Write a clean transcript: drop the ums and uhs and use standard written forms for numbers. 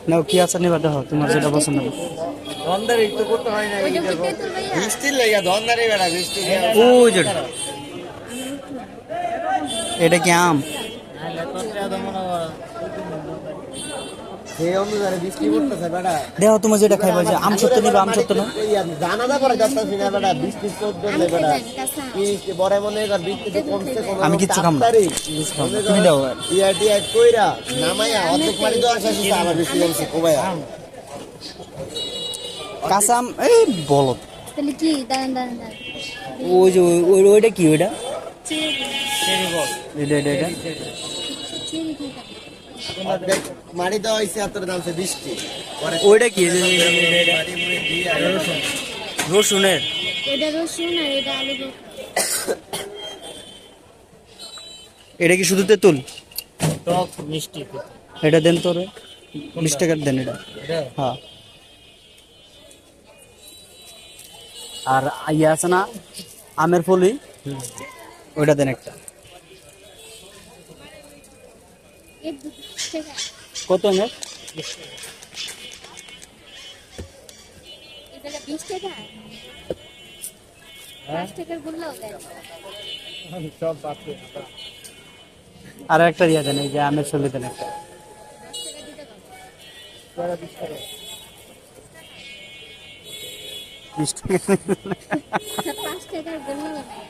নাও কি আছে নিবা দেখো তোমার যেটা পছন্দ হবে। ধনদারি তো করতে হয় না, ওইটা কি তেঁতুল ভাইয়া? বৃষ্টির লেগে ধনদারি বেড়া বৃষ্টি ওই যেটা এটা কি আম? সেই অনুসারে বৃষ্টি পড়তেছে বেড়া। দেখো তোমার যেটা খাইবা, যে আম সত্য নিবা আম সত্য নাও। জানাজা পরে যাচ্ছি না বেড়া, বৃষ্টি চোদ্দ আমি বেড়া জানি কাঁচা আম। কি বড় মনে কর বৃষ্টি কমছে কম। আমি কিচ্ছু খাম না, কিচ্ছু খাম না, তুমি দাও। ইয়া কইরা নামাইয়া অর্ধেক পানি দেওয়া শেষ হইছে, আবার বৃষ্টি কমছে কোবাইয়া। কাঁচা আম এই বলো। তাহলে কি দাঁড়ান দাঁড়ান দাঁড়ান। ওই যে ওইটা কি ওইটা? চেরি এটা এটা এটা চেরি কি? অর্ধেক মারি দেওয়া হয়েছে, এত দামছে বৃষ্টি পরে ওইটা কি? মারি মুড়ি দিয়ে আর রসুনের। এটা রসুন আর এটা আলু ভর্তা। এটা কি শুধু তেঁতুল? টক মিষ্টি এটা দেন তো রে, 20 টাকার দেন এটা। হ্যাঁ। আর ইয়ে আছে না আমের ফলি, ওইটা দেন একটা। এর 20 টাকা। কত আমের? এটা 20 টাকা। 5 টাকার বললেও দেয়। সব পাচ্ছে। আর একটা দিয়ে দেন, এই যে আমের ফলি দেন একটা। 10 টাকা দিতে পারবো। 20 টাকা। 5 টাকার বললেও দেয়।